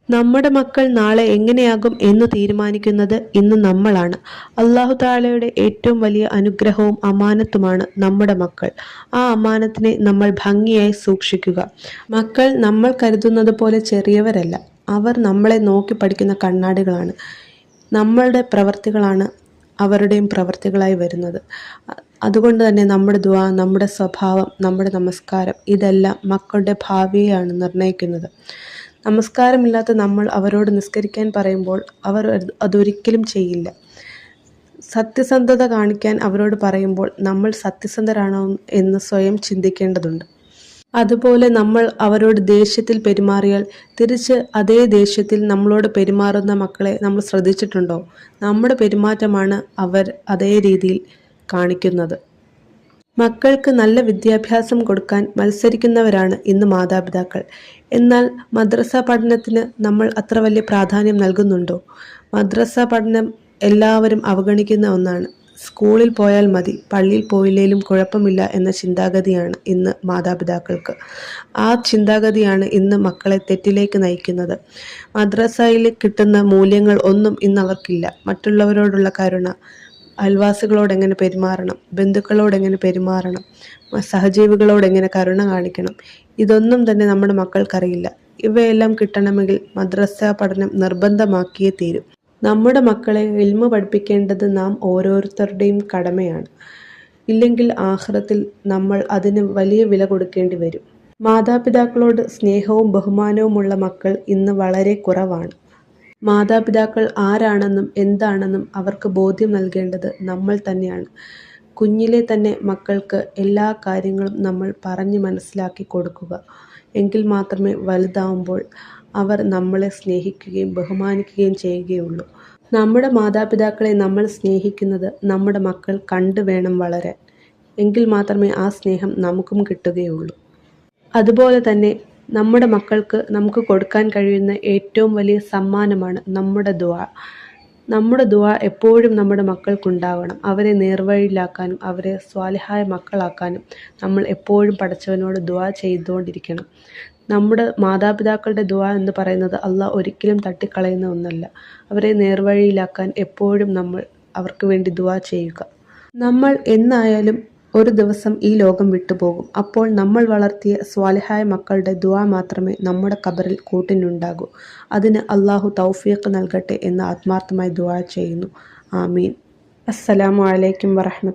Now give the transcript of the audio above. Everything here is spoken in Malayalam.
നമ്മുടെ മക്കൾ നാളെ എങ്ങനെയാകും എന്ന് തീരുമാനിക്കുന്നത് ഇന്ന് നമ്മളാണ്. അല്ലാഹു തആലയുടെ ഏറ്റവും വലിയ അനുഗ്രഹവും അമാനത്തുമാണ് നമ്മുടെ മക്കൾ. ആ അമാനത്തിനെ നമ്മൾ ഭംഗിയായി സൂക്ഷിക്കുക. മക്കൾ നമ്മൾ കരുതുന്നത് പോലെ ചെറിയവരല്ല. അവർ നമ്മളെ നോക്കി പഠിക്കുന്ന കണ്ണാടികളാണ്. നമ്മളുടെ പ്രവർത്തികളാണ് അവരുടെയും പ്രവർത്തികളായി വരുന്നത്. അതുകൊണ്ട് തന്നെ നമ്മുടെ ദുആ, നമ്മുടെ സ്വഭാവം, നമ്മുടെ നമസ്കാരം ഇതെല്ലാം മക്കളുടെ ഭാവിയെയാണ് നിർണ്ണയിക്കുന്നത്. നമസ്കാരമില്ലാത്ത നമ്മൾ അവരോട് നിസ്കരിക്കാൻ പറയുമ്പോൾ അവർ അതൊരിക്കലും ചെയ്യില്ല. സത്യസന്ധത കാണിക്കാൻ അവരോട് പറയുമ്പോൾ നമ്മൾ സത്യസന്ധരാണോ എന്ന് സ്വയം ചിന്തിക്കേണ്ടതുണ്ട്. അതുപോലെ നമ്മൾ അവരോട് ദേഷ്യത്തിൽ പെരുമാറിയാൽ തിരിച്ച് അതേ ദേഷ്യത്തിൽ നമ്മളോട് പെരുമാറുന്ന മക്കളെ നമ്മൾ ശ്രദ്ധിച്ചിട്ടുണ്ടോ? നമ്മുടെ പെരുമാറ്റമാണ് അവർ അതേ രീതിയിൽ കാണിക്കുന്നത്. മക്കൾക്ക് നല്ല വിദ്യാഭ്യാസം കൊടുക്കാൻ മത്സരിക്കുന്നവരാണ് ഇന്ന് മാതാപിതാക്കൾ. എന്നാൽ മദ്രസ പഠനത്തിന് നമ്മൾ അത്ര വലിയ പ്രാധാന്യം നൽകുന്നുണ്ടോ? മദ്രസ പഠനം എല്ലാവരും അവഗണിക്കുന്ന ഒന്നാണ്. സ്കൂളിൽ പോയാൽ മതി, പള്ളിയിൽ പോയില്ലേലും കുഴപ്പമില്ല എന്ന ചിന്താഗതിയാണ് ഇന്ന് മാതാപിതാക്കൾക്ക്. ആ ചിന്താഗതിയാണ് ഇന്ന് മക്കളെ തെറ്റിലേക്ക് നയിക്കുന്നത്. മദ്രസയിൽ കിട്ടുന്ന മൂല്യങ്ങൾ ഒന്നും ഇന്ന് അവർക്കില്ല. മറ്റുള്ളവരോടുള്ള കരുണ, അയൽവാസികളോട് എങ്ങനെ പെരുമാറണം, ബന്ധുക്കളോട് എങ്ങനെ പെരുമാറണം, സഹജീവികളോട് എങ്ങനെ കരുണ കാണിക്കണം, ഇതൊന്നും തന്നെ നമ്മുടെ മക്കൾക്കറിയില്ല. ഇവയെല്ലാം കിട്ടണമെങ്കിൽ മദ്രസ പഠനം നിർബന്ധമാക്കിയേ തീരും. നമ്മുടെ മക്കളെ ഇൽമ പഠിപ്പിക്കേണ്ടത് നാം ഓരോരുത്തരുടെയും കടമയാണ്. ഇല്ലെങ്കിൽ ആഖിറത്തിൽ നമ്മൾ അതിന് വലിയ വില കൊടുക്കേണ്ടി വരും. മാതാപിതാക്കളോട് സ്നേഹവും ബഹുമാനവുമുള്ള മക്കൾ ഇന്ന് വളരെ കുറവാണ്. മാതാപിതാക്കൾ ആരാണെന്നും എന്താണെന്നും അവർക്ക് ബോധ്യം നൽകേണ്ടത് നമ്മൾ തന്നെയാണ്. കുഞ്ഞിലെ തന്നെ മക്കൾക്ക് എല്ലാ കാര്യങ്ങളും നമ്മൾ പറഞ്ഞ് മനസ്സിലാക്കി കൊടുക്കുക. എങ്കിൽ മാത്രമേ വലുതാവുമ്പോൾ അവർ നമ്മളെ സ്നേഹിക്കുകയും ബഹുമാനിക്കുകയും ചെയ്യുകയുള്ളൂ. നമ്മുടെ മാതാപിതാക്കളെ നമ്മൾ സ്നേഹിക്കുന്നത് നമ്മുടെ മക്കൾ കണ്ടു വേണം വളരാൻ. എങ്കിൽ മാത്രമേ ആ സ്നേഹം നമുക്കും കിട്ടുകയുള്ളൂ. അതുപോലെ തന്നെ നമ്മുടെ മക്കൾക്ക് നമുക്ക് കൊടുക്കാൻ കഴിയുന്ന ഏറ്റവും വലിയ സമ്മാനമാണ് നമ്മുടെ ദുആ. നമ്മുടെ ദുആ എപ്പോഴും നമ്മുടെ മക്കൾക്കുണ്ടാവണം. അവരെ നേർവഴിയിലാക്കാനും അവരെ സ്വാലിഹായ മക്കളാക്കാനും നമ്മൾ എപ്പോഴും പടച്ചവനോട് ദുആ ചെയ്തുകൊണ്ടിരിക്കണം. നമ്മുടെ മാതാപിതാക്കളുടെ ദുആ എന്ന് പറയുന്നത് അല്ലാഹ് ഒരിക്കലും തട്ടിക്കളയുന്ന ഒന്നല്ല. അവരെ നേർവഴിയിലാക്കാൻ എപ്പോഴും നമ്മൾ അവർക്ക് വേണ്ടി ദുആ ചെയ്യുക. നമ്മൾ എന്നായാലും ഒരു ദിവസം ഈ ലോകം വിട്ടുപോകും. അപ്പോൾ നമ്മൾ വളർത്തിയ സ്വാലിഹായ മക്കളുടെ ദുആ മാത്രമേ നമ്മുടെ ഖബറിൽ കൂട്ടിനുണ്ടാകൂ. അതിന് അല്ലാഹു തൗഫീഖ് നൽകട്ടെ എന്ന് ആത്മാർത്ഥമായി ദുആ ചെയ്യുന്നു. ആമീൻ. അസ്സലാമു അലൈക്കും വറഹ്മത്തുള്ളാഹി.